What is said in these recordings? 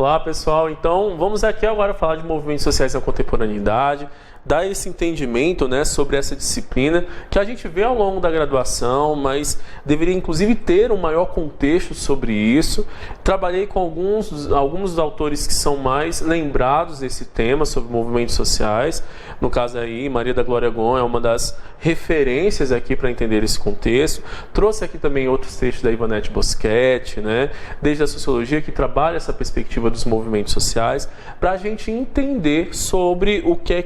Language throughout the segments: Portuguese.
Olá pessoal, então vamos aqui agora falar de movimentos sociais na contemporaneidade, dar esse entendimento, né, sobre essa disciplina que a gente vê ao longo da graduação, mas deveria inclusive ter um maior contexto sobre isso. Trabalhei com alguns autores que são mais lembrados desse tema sobre movimentos sociais. No caso aí, Maria da Glória Gon é uma das referências aqui para entender esse contexto. Trouxe aqui também outros textos da Ivonete Boschetti, né, desde a sociologia, que trabalha essa perspectiva dos movimentos sociais, para a gente entender sobre o que é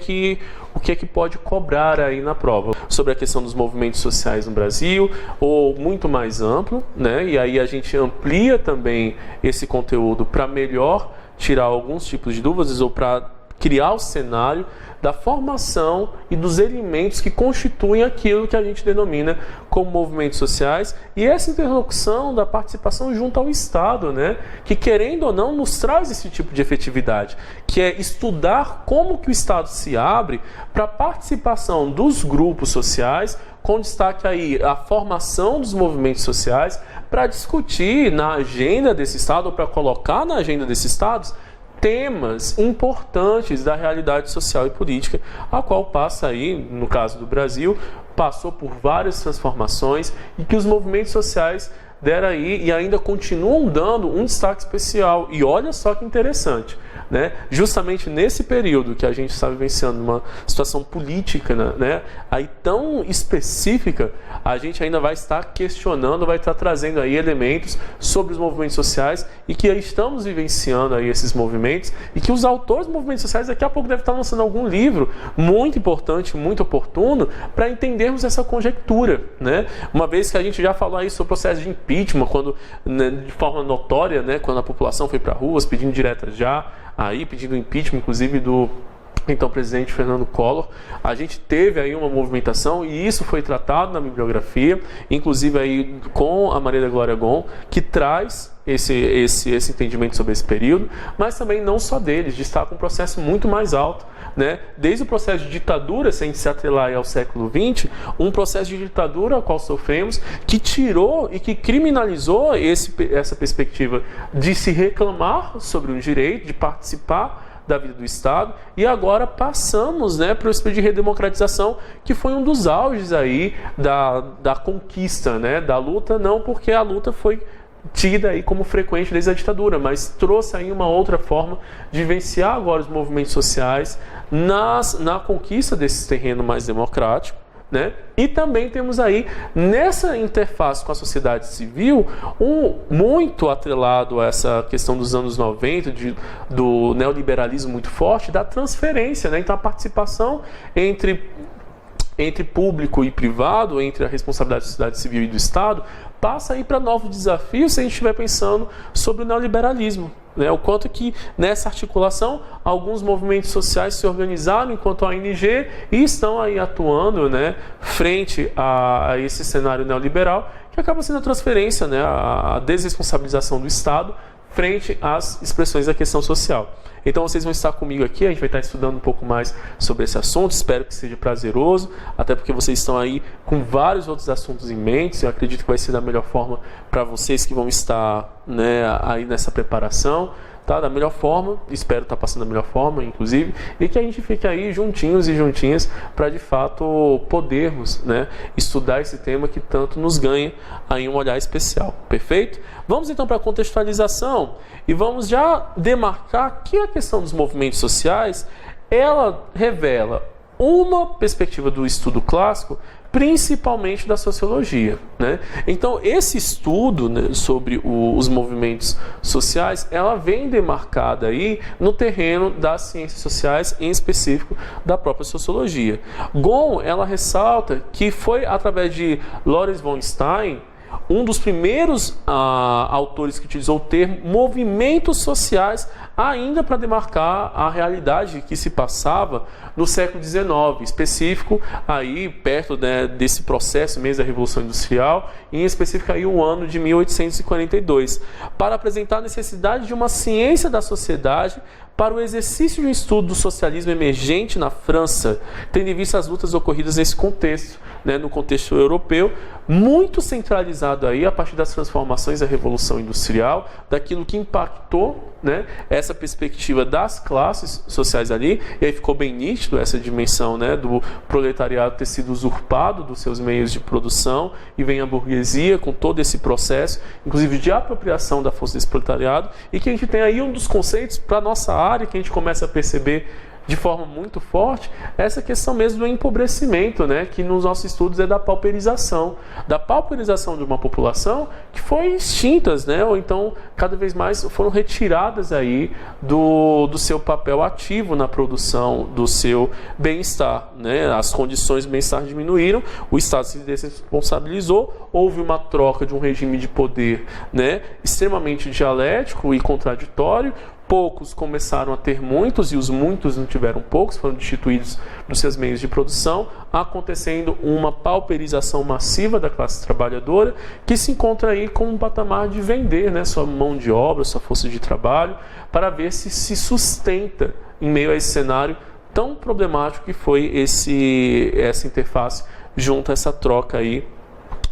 que pode cobrar aí na prova, sobre a questão dos movimentos sociais no Brasil, ou muito mais amplo, né? E aí a gente amplia também esse conteúdo para melhor tirar alguns tipos de dúvidas ou para criar o cenário da formação e dos elementos que constituem aquilo que a gente denomina como movimentos sociais, e essa interlocução da participação junto ao Estado, né, que querendo ou não nos traz esse tipo de efetividade, que é estudar como que o Estado se abre para a participação dos grupos sociais, com destaque aí a formação dos movimentos sociais, para discutir na agenda desse Estado, ou para colocar na agenda desses Estados, temas importantes da realidade social e política, a qual passa aí, no caso do Brasil, passou por várias transformações e que os movimentos sociais deram aí e ainda continuam dando um destaque especial. E olha só que interessante, né? Justamente nesse período que a gente está vivenciando uma situação política, né, aí tão específica, a gente ainda vai estar questionando, vai estar trazendo aí elementos sobre os movimentos sociais e que estamos vivenciando aí esses movimentos, e que os autores dos movimentos sociais daqui a pouco devem estar lançando algum livro muito importante, muito oportuno, para entendermos essa conjectura, né? Uma vez que a gente já falou aí sobre o processo de impeachment, quando, né, de forma notória, né, quando a população foi para ruas pedindo diretas já, aí pedindo impeachment, inclusive do então presidente Fernando Collor, a gente teve aí uma movimentação, e isso foi tratado na bibliografia, inclusive aí com a Maria da Glória Gon, que traz esse entendimento sobre esse período, mas também não só deles, destaca um processo muito mais alto, né? Desde o processo de ditadura, se a gente se atrelar ao século XX, um processo de ditadura ao qual sofremos, que tirou e que criminalizou essa perspectiva de se reclamar sobre um direito, de participar da vida do Estado, e agora passamos, né, para o período de redemocratização, que foi um dos auges aí da conquista, né, da luta, não porque a luta foi tida aí como frequente desde a ditadura, mas trouxe aí uma outra forma de vivenciar agora os movimentos sociais na conquista desse terreno mais democrático, né? E também temos aí, nessa interface com a sociedade civil, muito atrelado a essa questão dos anos 90, do neoliberalismo muito forte, da transferência, né? Então a participação entre público e privado, entre a responsabilidade da sociedade civil e do Estado, passa aí para novos desafios se a gente estiver pensando sobre o neoliberalismo, né? O quanto que nessa articulação alguns movimentos sociais se organizaram enquanto ONG e estão aí atuando, né, frente a esse cenário neoliberal, que acaba sendo a transferência, né, a desresponsabilização do Estado frente às expressões da questão social. Então vocês vão estar comigo aqui, a gente vai estar estudando um pouco mais sobre esse assunto, espero que seja prazeroso, até porque vocês estão aí com vários outros assuntos em mente, eu acredito que vai ser da melhor forma para vocês que vão estar, né, aí nessa preparação, tá? Da melhor forma, espero estar passando da melhor forma, inclusive, e que a gente fique aí juntinhos e juntinhas para de fato podermos, né, estudar esse tema que tanto nos ganha aí um olhar especial, perfeito? Vamos então para a contextualização e vamos já demarcar que a questão dos movimentos sociais, ela revela uma perspectiva do estudo clássico, principalmente da sociologia, né? Então, esse estudo, né, sobre os movimentos sociais, ela vem demarcada aí no terreno das ciências sociais, em específico da própria sociologia. Gon, ela ressalta que foi através de Lawrence von Stein, um dos primeiros autores que utilizou o termo movimentos sociais, ainda para demarcar a realidade que se passava no século XIX, específico aí perto, né, desse processo mesmo da Revolução Industrial, em específico aí o ano de 1842, para apresentar a necessidade de uma ciência da sociedade para o exercício de um estudo do socialismo emergente na França, tendo em vista as lutas ocorridas nesse contexto, né, no contexto europeu, muito centralizado aí a partir das transformações da Revolução Industrial, daquilo que impactou, né, essa essa perspectiva das classes sociais ali, e aí ficou bem nítido essa dimensão, né, do proletariado ter sido usurpado dos seus meios de produção, e vem a burguesia com todo esse processo, inclusive de apropriação da força desse proletariado, e que a gente tem aí um dos conceitos para a nossa área, que a gente começa a perceber de forma muito forte, essa questão mesmo do empobrecimento, né, que nos nossos estudos é da pauperização de uma população que foi extintas, né, ou então cada vez mais foram retiradas aí do seu papel ativo na produção do seu bem-estar, né, as condições de bem-estar diminuíram, o Estado se desresponsabilizou, houve uma troca de um regime de poder, né, extremamente dialético e contraditório. Poucos começaram a ter muitos, e os muitos não tiveram poucos, foram destituídos dos seus meios de produção, acontecendo uma pauperização massiva da classe trabalhadora, que se encontra aí com um patamar de vender, né, sua mão de obra, sua força de trabalho, para ver se sustenta em meio a esse cenário tão problemático que foi essa interface junto a essa troca aí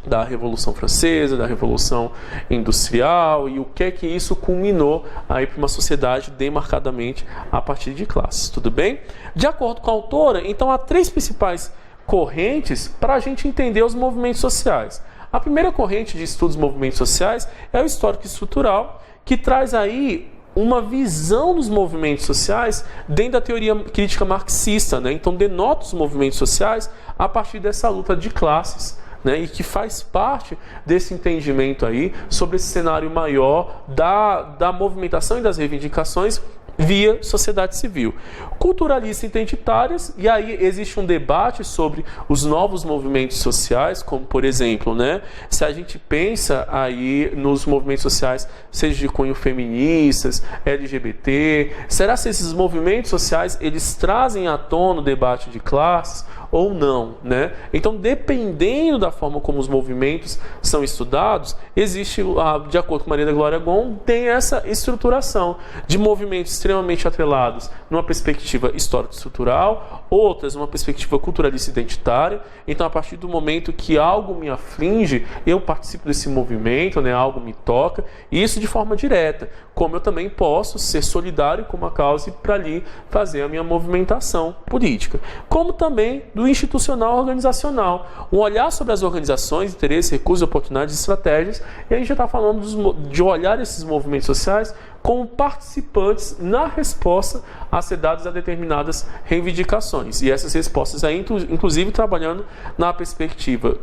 da Revolução Francesa, da Revolução Industrial, e o que é que isso culminou aí para uma sociedade demarcadamente a partir de classes, tudo bem? De acordo com a autora, então há 3 principais correntes para a gente entender os movimentos sociais. A primeira corrente de estudos dos movimentos sociais é o histórico estrutural, que traz aí uma visão dos movimentos sociais dentro da teoria crítica marxista, né? Então denota os movimentos sociais a partir dessa luta de classes, né, e que faz parte desse entendimento aí sobre esse cenário maior da movimentação e das reivindicações via sociedade civil. Culturalistas identitárias, e aí existe um debate sobre os novos movimentos sociais, como por exemplo, né, se a gente pensa aí nos movimentos sociais, seja de cunho feministas, LGBT, será que esses movimentos sociais eles trazem à tona o debate de classes ou não, né? Então, dependendo da forma como os movimentos são estudados, existe, de acordo com Maria da Glória Gon, tem essa estruturação de movimentos extremamente atrelados numa perspectiva histórico-estrutural, outras numa perspectiva culturalista identitária. Então, a partir do momento que algo me aflige, eu participo desse movimento, né? Algo me toca, e isso de forma direta, como eu também posso ser solidário com uma causa e para ali fazer a minha movimentação política. Como também do institucional organizacional, um olhar sobre as organizações, interesses, recursos, oportunidades e estratégias, e a gente já está falando de olhar esses movimentos sociais como participantes na resposta a ser dadas a determinadas reivindicações. E essas respostas aí, inclusive, trabalhando na perspectiva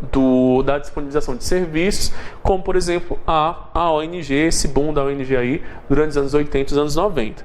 da disponibilização de serviços, como, por exemplo, a ONG, esse boom da ONG aí, durante os anos 80 e os anos 90.